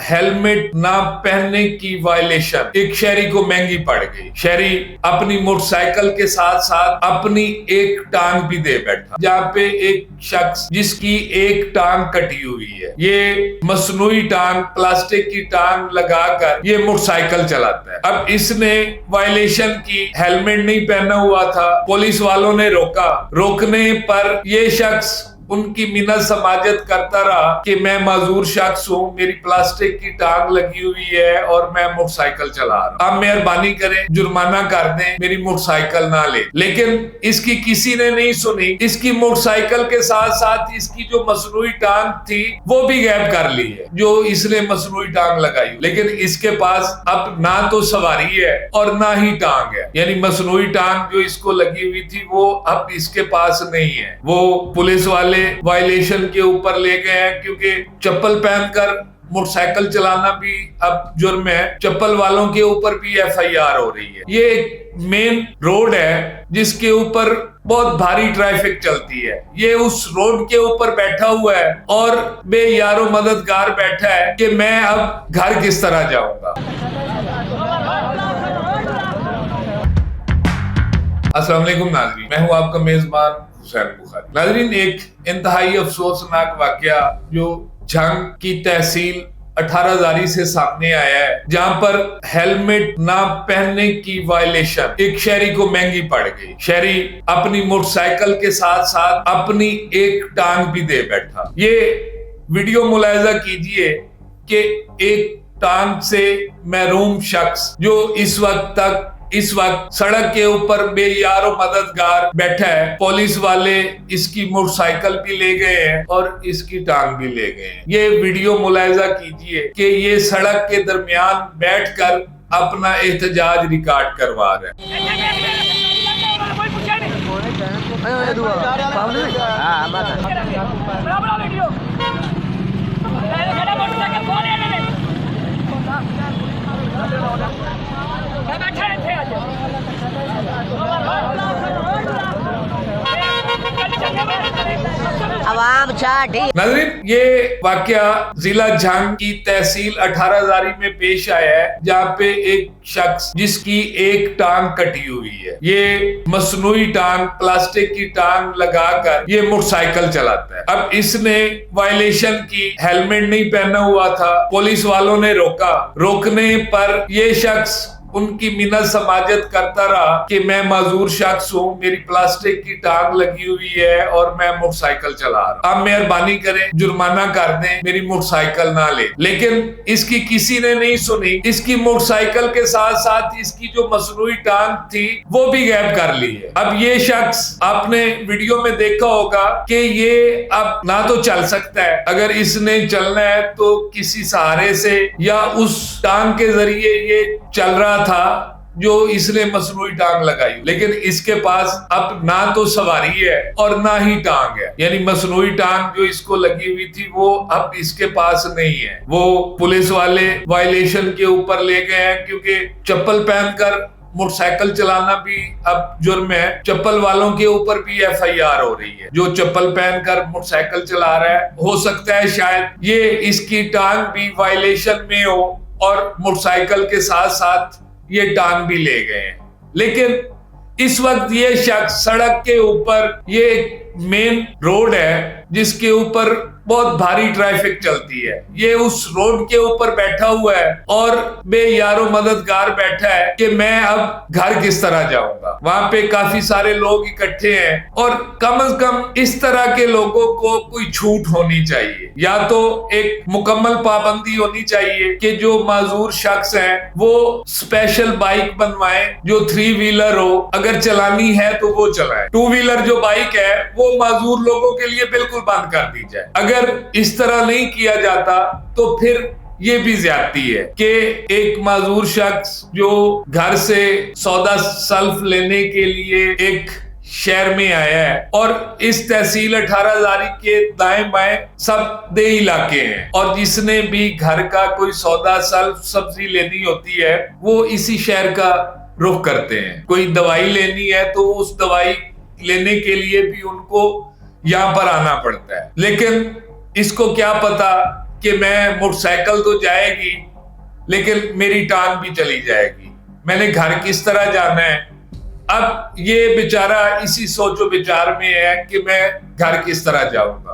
Helmet ना पहनने की वायलेशन एक शहरी को महंगी पड़ गई। शहरी अपनी मोटरसाइकिल के साथ साथ अपनी एक टांग भी दे बैठा, जहाँ पे एक शख्स जिसकी एक टांग कटी हुई है, ये मसनूई टांग, प्लास्टिक की टांग लगाकर ये मोटरसाइकिल चलाता है। अब इसने वायलेशन की, हेलमेट नहीं पहना हुआ था, पुलिस वालों ने रोका। रोकने पर ये शख्स उनकी मिन्नत समाजत करता रहा कि मैं माजूर शख्स हूँ, मेरी प्लास्टिक की टांग लगी हुई है और मैं मोटरसाइकिल चला रहा हूँ, आप मेहरबानी करें जुर्माना कर दें, मेरी मोटरसाइकिल ना ले। लेकिन इसकी किसी ने नहीं सुनी। इसकी मोटरसाइकिल के साथ साथ इसकी जो मसनूई टांग थी वो भी गायब कर ली है, जो इसने मसनूई टांग लगाई। लेकिन इसके पास अब ना तो सवारी है और ना ही टांग है, यानी मसनूई टांग जो इसको लगी हुई थी वो अब इसके पास नहीं है। वो पुलिस वाले वायलेशन के ऊपर ले गए हैं, क्योंकि चप्पल पहनकर मोटरसाइकिल चलाना भी अब जुर्म है। चप्पल वालों के ऊपर भी एफआईआर हो रही है। ये एक मेन रोड है जिसके ऊपर बहुत भारी ट्रैफिक चलती है। ये उस रोड के ऊपर बैठा हुआ है और बेयारो मददगार बैठा है कि मैं अब घर किस तरह जाऊंगा। अस्सलाम वालेकुम नाज़रीन, मैं हूं आपका मेजबान हुसैन बुखारी। नाज़रीन, एक इंतहाई अफसोसनाक वाकया जो झंग की तहसील 18 से सामने आया है, जहां पर हेलमेट ना पहनने की वायलेशन एक शहरी को महंगी पड़ गई। शहरी अपनी मोटरसाइकिल के साथ साथ अपनी एक टांग भी दे बैठा। ये वीडियो मुलाहिजा कीजिए कि एक टांग से महरूम शख्स जो इस वक्त सड़क के ऊपर बेयारो मददगार बैठा है, पुलिस वाले इसकी मोटरसाइकिल भी ले गए हैं और इसकी टांग भी ले गए हैं। ये वीडियो मुलाहिजा कीजिए कि ये सड़क के दरमियान बैठकर अपना एहतजाज रिकॉर्ड करवा रहे हैं। नाज़रीन, ये वाकया जिला झंग की तहसील 18 में पेश आया है, जहाँ पे एक शख्स जिसकी एक टांग कटी हुई है, ये मसनूई टांग, प्लास्टिक की टांग लगाकर ये मोटरसाइकिल चलाता है। अब इसने वायलेशन की, हेलमेट नहीं पहना हुआ था, पुलिस वालों ने रोका। रोकने पर ये शख्स उनकी मिन्नत समाजत करता रहा कि मैं माजूर शख्स हूँ, मेरी प्लास्टिक की टांग लगी हुई है और मैं मोटरसाइकिल चला रहा हूँ, आप मेहरबानी करें जुर्माना कर दें, मेरी मोटरसाइकिल ना ले। लेकिन इसकी किसी ने नहीं सुनी। इसकी मोटरसाइकिल के साथ साथ इसकी जो मसनूई टांग थी वो भी गायब कर ली है। अब ये शख्स, आपने वीडियो में देखा होगा कि ये अब ना तो चल सकता है, अगर इसने चलना है तो किसी सहारे से या उस टांग के जरिए ये चल रहा था जो इसने मसनूई टांग लगाई। लेकिन इसके पास अब ना तो सवारी है और ना ही टांग है, यानी मसनूई टांग जो इसको लगी हुई थी वो अब इसके पास नहीं है। वो पुलिस वाले वायलेशन के ऊपर ले गए हैं, क्योंकि चप्पल पहनकर मोटरसाइकिल चलाना भी अब जुर्म है। चप्पल वालों के ऊपर भी एफआईआर हो रही है। जो चप्पल पहनकर मोटरसाइकिल चला रहा है, हो सकता है शायद ये इसकी टांग भी वायलेशन में हो और मोटरसाइकिल के साथ साथ ये टांग भी ले गए हैं। लेकिन इस वक्त ये शख्स सड़क के ऊपर, ये एक मेन रोड है जिसके ऊपर बहुत भारी ट्रैफिक चलती है, ये उस रोड के ऊपर बैठा हुआ है और बेयारो मददगार बैठा है कि मैं अब घर किस तरह जाऊंगा। वहां पे काफी सारे लोग इकट्ठे हैं और कम से कम इस तरह के लोगों को कोई छूट होनी चाहिए, या तो एक मुकम्मल पाबंदी होनी चाहिए कि जो माजूर शख्स हैं वो स्पेशल बाइक बनवाएं जो 3 व्हीलर हो, अगर चलानी है तो वो चलाएं। 2 व्हीलर जो बाइक है वो माजूर लोगों के लिए बिल्कुल बंद कर दी जाए। अगर इस तरह नहीं किया जाता तो फिर ये भी ज्यादती है कि एक माजूर शख्स जो घर से सौदा सल्फ लेने के लिए एक शहर में आया है और इस तहसील 18 के दाएं बाएं सब दे इलाके हैं, और जिसने भी घर का कोई सौदा सल्फ सब्जी लेनी होती है वो इसी शहर का रुख करते हैं। कोई दवाई लेनी है तो उस दवाई लेने के लिए भी उनको यहाँ पर आना पड़ता है। लेकिन इसको क्या पता कि मैं मोटरसाइकिल तो जाएगी लेकिन मेरी टांग भी चली जाएगी, मैंने घर किस तरह जाना है। अब ये बेचारा इसी सोचो विचार में है कि मैं घर किस तरह जाऊंगा।